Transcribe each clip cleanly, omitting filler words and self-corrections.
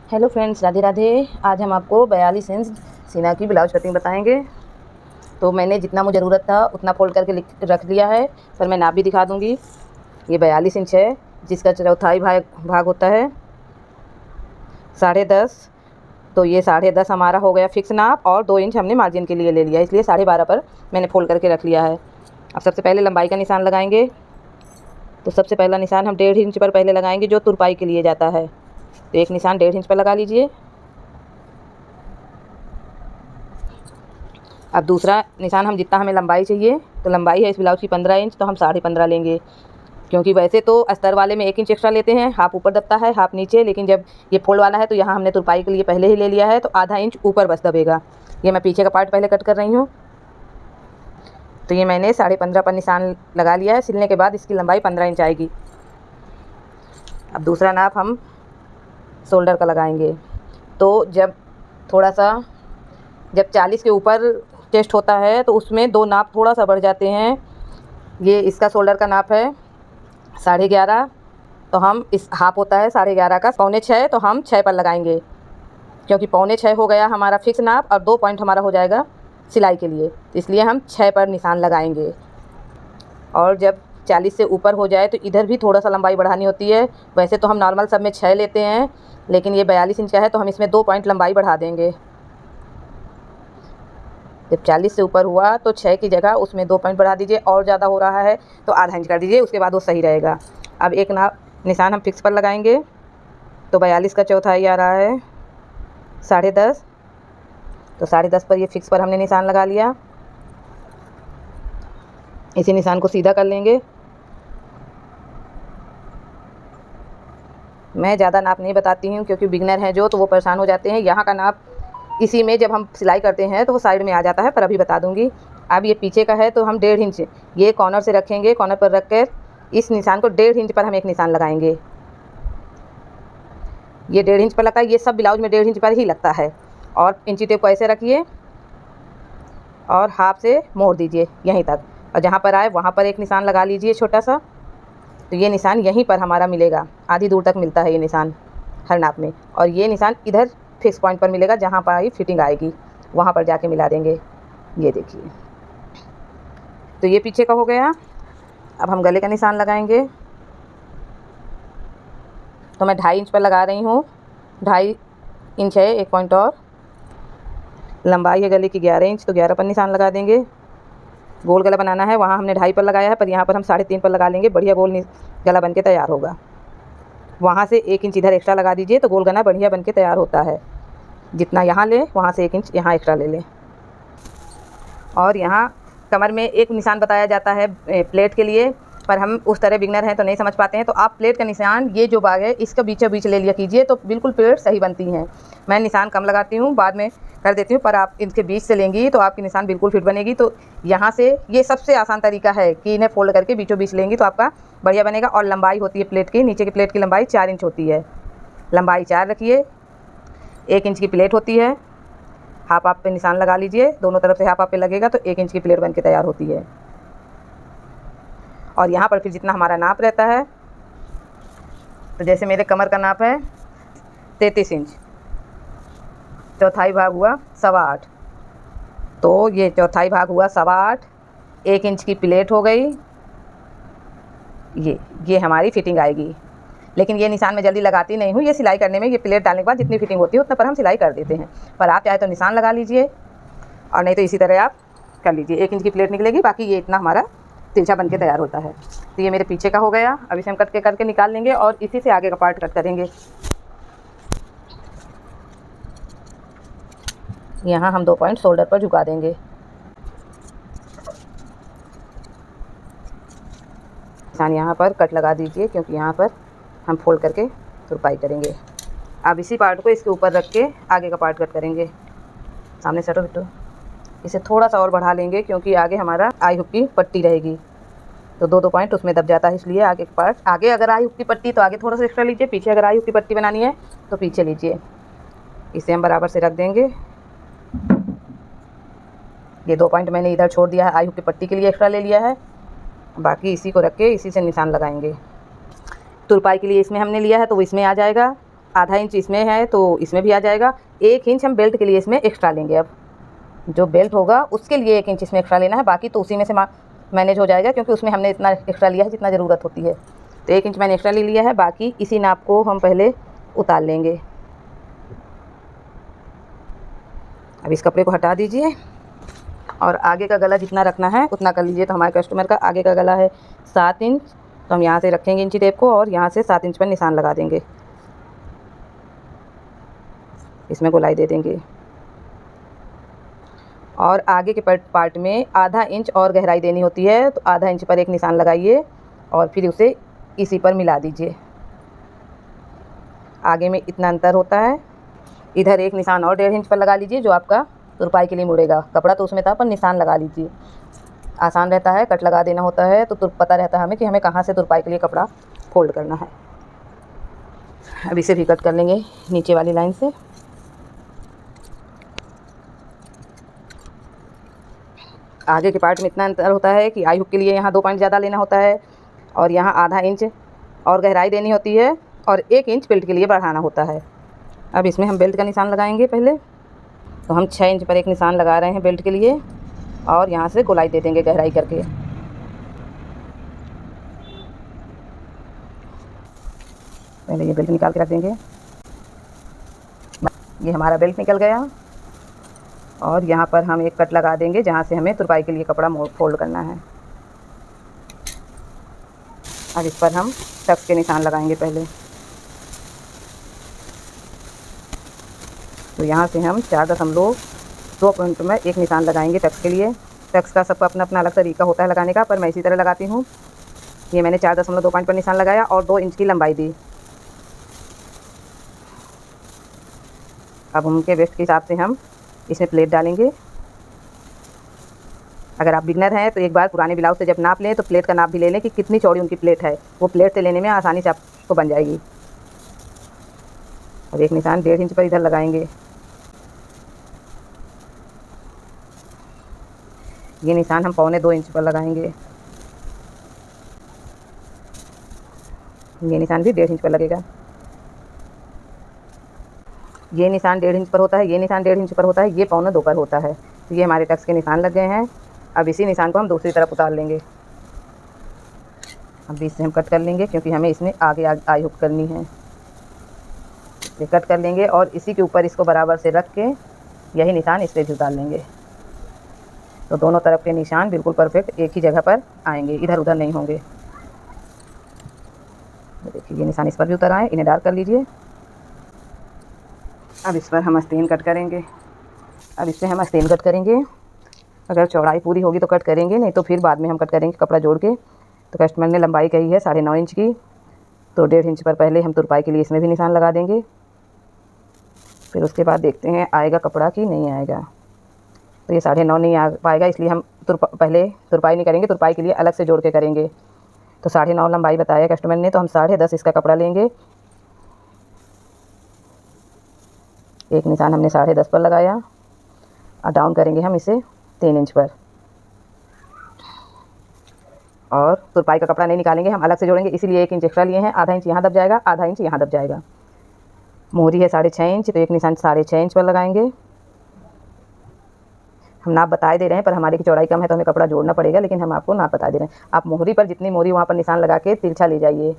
Hello friends, Radhe Radhe. आज हम आपको 42 इंच सीना की ब्लाउज कटिंग बताएंगे। तो मैंने जितना मुझे ज़रूरत था उतना फोल्ड करके रख लिया है, पर मैं नाप भी दिखा दूंगी। ये 42 इंच है, जिसका चौथाई भाग होता है 10.5। तो ये 10.5 हमारा हो गया फिक्स नाप, और 2 इंच हमने मार्जिन के लिए ले लिया, इसलिए 12.5 पर मैंने फोल्ड करके रख लिया है। अब सबसे पहले लंबाई का निशान लगाएंगे। तो सबसे पहला निशान हम 1.5 इंच पर पहले लगाएंगे, जो तुरपाई के लिए जाता है। तो एक निशान 1.5 इंच पर लगा लीजिए। अब दूसरा निशान हम जितना हमें लंबाई चाहिए, तो लंबाई है इस ब्लाउज की 15 इंच, तो हम 15.5 लेंगे। क्योंकि वैसे तो अस्तर वाले में 1 इंच एक्स्ट्रा लेते हैं, हाफ ऊपर दबता है हाफ नीचे, लेकिन जब ये फोल्ड वाला है तो यहाँ हमने तुरपाई के लिए पहले ही ले लिया है, तो आधा इंच ऊपर बस दबेगा। ये मैं पीछे का पार्ट पहले कट कर रही हूँ। तो ये मैंने 15.5 पर निशान लगा लिया है। सिलने के बाद इसकी लंबाई 15 इंच आएगी। अब दूसरा नाप हम शोल्डर का लगाएंगे। तो जब 40 के ऊपर चेस्ट होता है तो उसमें 2 नाप थोड़ा सा बढ़ जाते हैं। ये इसका शोल्डर का नाप है 11.5। तो हम इस हाफ होता है 11.5 का 6.25, तो हम 6 पर लगाएंगे, क्योंकि 6.25 हो गया हमारा फिक्स नाप, और 2 पॉइंट हमारा हो जाएगा सिलाई के लिए, इसलिए हम 6 पर निशान लगाएंगे। और जब 40 से ऊपर हो जाए तो इधर भी थोड़ा सा लंबाई बढ़ानी होती है। वैसे तो हम नॉर्मल सब में 6 लेते हैं, लेकिन ये 42 इंच का है तो हम इसमें 2 पॉइंट लंबाई बढ़ा देंगे। जब 40 से ऊपर हुआ तो 6 की जगह उसमें 2 पॉइंट बढ़ा दीजिए, और ज़्यादा हो रहा है तो आधा इंच कर दीजिए, उसके बाद वो सही रहेगा। अब एक निशान हम फिक्स पर लगाएंगे। तो 42 का चौथाई आ रहा है 10.5। तो 10.5 पर ये फिक्स पर हमने निशान लगा लिया। इसी निशान को सीधा कर लेंगे। मैं ज़्यादा नाप नहीं बताती हूँ, क्योंकि बिगनर हैं जो, तो वो परेशान हो जाते हैं। यहाँ का नाप इसी में जब हम सिलाई करते हैं तो वो साइड में आ जाता है, पर अभी बता दूंगी। अब ये पीछे का है तो हम 1.5 इंच ये कॉर्नर से रखेंगे। कॉर्नर पर रख कर इस निशान को 1.5 इंच पर हम एक निशान लगाएंगे। ये 1.5 इंच पर लगता है, ये सब ब्लाउज में 1.5 इंच पर ही लगता है। और इंची टेप को ऐसे रखिए और हाफ से मोड़ दीजिए यहीं तक, और जहाँ पर आए वहाँ पर एक निशान लगा लीजिए छोटा सा। तो ये निशान यहीं पर हमारा मिलेगा, आधी दूर तक मिलता है ये निशान हर नाप में। और ये निशान इधर फिक्स पॉइंट पर मिलेगा, जहाँ पर ही फिटिंग आएगी वहाँ पर जाके मिला देंगे। ये देखिए, तो ये पीछे का हो गया। अब हम गले का निशान लगाएंगे। तो मैं 2.5 इंच पर लगा रही हूँ। 2.5 इंच है, 1 पॉइंट और। लंबाई है गले की 11 इंच, तो 11 पर निशान लगा देंगे। गोल गला बनाना है, वहाँ हमने 2.5 पर लगाया है, पर यहाँ पर हम 3.5 पर लगा लेंगे। बढ़िया गोल गला बन के तैयार होगा। वहाँ से 1 इंच इधर एक्स्ट्रा लगा दीजिए, तो गोल गला बढ़िया बन के तैयार होता है। जितना यहाँ लें वहाँ से 1 इंच यहाँ एक्स्ट्रा ले लें। और यहाँ कमर में एक निशान बताया जाता है प्लेट के लिए, पर हम उस तरह बिगनर हैं तो नहीं समझ पाते हैं। तो आप प्लेट का निशान ये जो भाग है इसका बीचों बीच ले लिया कीजिए, तो बिल्कुल प्लेट सही बनती हैं। मैं निशान कम लगाती हूँ, बाद में कर देती हूँ, पर आप इनके बीच से लेंगी तो आपकी निशान बिल्कुल फिट बनेगी। तो यहाँ से ये सबसे आसान तरीका है कि इन्हें फोल्ड करके बीचों बीच लेंगी तो आपका बढ़िया बनेगा। और लंबाई होती है प्लेट की, नीचे की प्लेट की लंबाई 4 इंच होती है। लंबाई 4 रखिए। 1 इंच की प्लेट होती है। हाफ पे निशान लगा लीजिए, दोनों तरफ से हाफ पे लगेगा तो 1 इंच की प्लेट बन के तैयार होती है। और यहाँ पर फिर जितना हमारा नाप रहता है, तो जैसे मेरे कमर का नाप है 33 इंच, चौथाई भाग हुआ 8.25। तो ये चौथाई भाग हुआ 8.25, 1 इंच की प्लेट हो गई। ये हमारी फिटिंग आएगी। लेकिन ये निशान मैं जल्दी लगाती नहीं हूँ, ये सिलाई करने में, ये प्लेट डालने के बाद जितनी फिटिंग होती है उतना पर हम सिलाई कर देते हैं। पर आप चाहे तो निशान लगा लीजिए, और नहीं तो इसी तरह आप कर लीजिए। 1 इंच की प्लेट निकलेगी, बाकी ये इतना हमारा तिरछा बन के तैयार होता है। तो ये मेरे पीछे का हो गया। अब इसे हम कट करके निकाल लेंगे, और इसी से आगे का पार्ट कट करेंगे। यहाँ हम 2 पॉइंट शोल्डर पर झुका देंगे। निशान यहाँ पर कट लगा दीजिए, क्योंकि यहाँ पर हम फोल्ड करके तुरपाई करेंगे। अब इसी पार्ट को इसके ऊपर रख के आगे का पार्ट कट करेंगे। सामने से हटो बिट्टू। इसे थोड़ा सा और बढ़ा लेंगे, क्योंकि आगे हमारा आई हुक की पट्टी रहेगी, तो 2 पॉइंट उसमें दब जाता है, इसलिए आगे का पार्ट, आगे अगर आई हुक की पट्टी तो आगे थोड़ा सा एक्स्ट्रा लीजिए, पीछे अगर आई हुक की पट्टी बनानी है तो पीछे लीजिए। इसे हम बराबर से रख देंगे। ये 2 पॉइंट मैंने इधर छोड़ दिया है, आई हुक की पट्टी के लिए एक्स्ट्रा ले लिया है। बाकी इसी को रख के इसी से निशान लगाएंगे। तुरपाई के लिए इसमें हमने लिया है तो वो इसमें आ जाएगा। आधा इंच इसमें है तो इसमें भी आ जाएगा। 1 इंच हम बेल्ट के लिए इसमें एक्स्ट्रा लेंगे। अब जो बेल्ट होगा उसके लिए 1 इंच इसमें एक्स्ट्रा लेना है, बाकी तो उसी में से मैनेज हो जाएगा, क्योंकि उसमें हमने इतना एक्स्ट्रा लिया है जितना ज़रूरत होती है। तो 1 इंच मैंने एक्स्ट्रा ले लिया है, बाकी इसी नाप को हम पहले उतार लेंगे। अब इस कपड़े को हटा दीजिए और आगे का गला जितना रखना है उतना कर लीजिए। तो हमारे कस्टमर का आगे का गला है 7 इंच, तो हम यहाँ से रखेंगे इंची टेप को और यहाँ से 7 इंच पर निशान लगा देंगे। इसमें गोलाई दे देंगे और आगे के पार्ट में आधा इंच और गहराई देनी होती है, तो आधा इंच पर एक निशान लगाइए और फिर उसे इसी पर मिला दीजिए। आगे में इतना अंतर होता है, इधर एक निशान और 1.5 इंच पर लगा लीजिए, जो आपका तुरपाई के लिए मुड़ेगा। कपड़ा तो उसमें था पर निशान लगा लीजिए, आसान रहता है। कट लगा देना होता है तो पता रहता है हमें कि हमें कहाँ से तुरपाई के लिए कपड़ा फोल्ड करना है। अब इसे भी कट कर लेंगे नीचे वाली लाइन से। आगे के पार्ट में इतना अंतर होता है कि आई हुक के लिए यहाँ 2 पॉइंट ज़्यादा लेना होता है और यहाँ आधा इंच और गहराई देनी होती है और 1 इंच बेल्ट के लिए बढ़ाना होता है। अब इसमें हम बेल्ट का निशान लगाएंगे पहले। तो हम 6 इंच पर एक निशान लगा रहे हैं बेल्ट के लिए और यहाँ से गोलाई दे देंगे गहराई करके। पहले ये बेल्ट निकाल के रख देंगे। ये हमारा बेल्ट निकल गया और यहाँ पर हम एक कट लगा देंगे जहाँ से हमें तुरपाई के लिए कपड़ा फोल्ड करना है। अब इस पर हम टक्स के निशान लगाएंगे पहले। तो यहाँ से हम 4.2 पॉइंट में एक निशान लगाएंगे टक्स के लिए। टक्स का सबका अपना अपना अलग तरीका होता है लगाने का, पर मैं इसी तरह लगाती हूँ। ये मैंने 4.2 पॉइंट पर निशान लगाया और 2 इंच की लंबाई दी। अब उनके वेस्ट के हिसाब से हम इसमें प्लेट डालेंगे। अगर आप बिगनर हैं तो एक बार पुराने ब्लाउज से जब नाप लें तो प्लेट का नाप भी ले लें कि कितनी चौड़ी उनकी प्लेट है। वो प्लेट से लेने में आसानी से आपको बन जाएगी। अब एक निशान 1.5 इंच पर इधर लगाएंगे। ये निशान हम 1.25 इंच पर लगाएंगे। ये निशान भी 1.5 इंच पर लगेगा। ये निशान 1.5 इंच पर होता है, ये निशान 1.5 इंच पर होता है, ये 1.25 पर होता है। तो ये हमारे टक्स के निशान लग गए हैं। अब इसी निशान को हम दूसरी तरफ उतार लेंगे। अब बीच से हम कट कर लेंगे क्योंकि हमें इसमें आगे आई हुक करनी है। ये कट कर लेंगे और इसी के ऊपर इसको बराबर से रख के यही निशान इस पर भी उतार लेंगे। तो दोनों तरफ के निशान बिल्कुल परफेक्ट एक ही जगह पर आएंगे, इधर उधर नहीं होंगे। देखिए ये निशान इस पर भी उतर आए, इन्हें डार्क कर लीजिए। अब इस पर हम आस्तीन कट करेंगे। अब इससे हम आस्तीन कट करेंगे। अगर चौड़ाई पूरी होगी तो कट करेंगे, नहीं तो फिर बाद में हम कट करेंगे कपड़ा जोड़ के। तो कस्टमर ने लंबाई कही है 9.5 इंच की, तो 1.5 इंच पर पहले हम तुरपाई के लिए इसमें भी निशान लगा देंगे। फिर उसके बाद देखते हैं आएगा कपड़ा कि नहीं आएगा। तो ये 9.5 नहीं आ पाएगा, इसलिए हम पहले तुरपाई नहीं करेंगे, तुरपाई के लिए अलग से जोड़ के करेंगे। तो 9.5 लंबाई बताया कस्टमर ने, तो हम 10.5 इसका कपड़ा लेंगे। एक निशान हमने 10.5 पर लगाया और डाउन करेंगे हम इसे 3 इंच पर। और तुरपाई का कपड़ा नहीं निकालेंगे, हम अलग से जोड़ेंगे, इसीलिए 1 इंच एक्स्ट्रा लिए हैं। आधा इंच यहाँ दब जाएगा, आधा इंच यहाँ दब जाएगा। मोहरी है 6.5 इंच, तो एक निशान 6.5 इंच पर लगाएंगे। हम नाप बताए दे रहे हैं, पर हमारी की चौड़ाई कम है तो हमें कपड़ा जोड़ना पड़ेगा, लेकिन हम आपको नाप बता दे रहे हैं। आप मोहरी पर जितनी मोहरी वहाँ पर निशान लगा के तिरछा ले जाइए।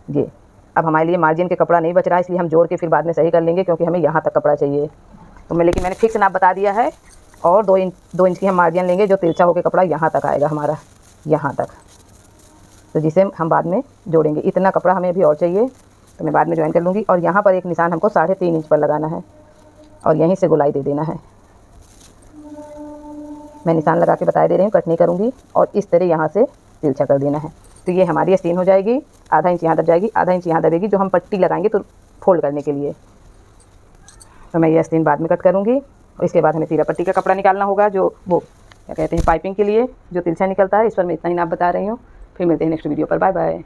ये अब हमारे लिए मार्जिन के कपड़ा नहीं बच रहा है, इसलिए हम जोड़ के फिर बाद में सही कर लेंगे, क्योंकि हमें यहाँ तक कपड़ा चाहिए। तो लेकिन मैंने फिक्स नाप बता दिया है और 2 इंच की हम मार्जिन लेंगे, जो तिरछा होकर कपड़ा यहाँ तक आएगा हमारा, यहाँ तक। तो जिसे हम बाद में जोड़ेंगे। इतना कपड़ा हमें अभी और चाहिए, तो मैं बाद में ज्वाइन कर लूँगी। और यहाँ पर एक निशान हमको 3.5 इंच पर लगाना है और यहीं से गोलाई दे देना है। मैं निशान लगा के बता दे रही हूँ, कट नहीं करूँगी। और इस तरह यहाँ से तिरछा कर देना है। तो ये हमारी आस्तीन हो जाएगी। आधा इंच यहाँ दब जाएगी, आधा इंच यहाँ दबेगी, जो हम पट्टी लगाएंगे तो फोल्ड करने के लिए। तो मैं ये आस्तीन बाद में कट करूँगी। और इसके बाद हमें तीरा पट्टी का कपड़ा निकालना होगा, जो वो क्या कहते हैं पाइपिंग के लिए जो तिरछा निकलता है। इस पर मैं इतना ही नाप बता रही हूँ। फिर मिलते हैं नेक्स्ट वीडियो पर। Bye bye.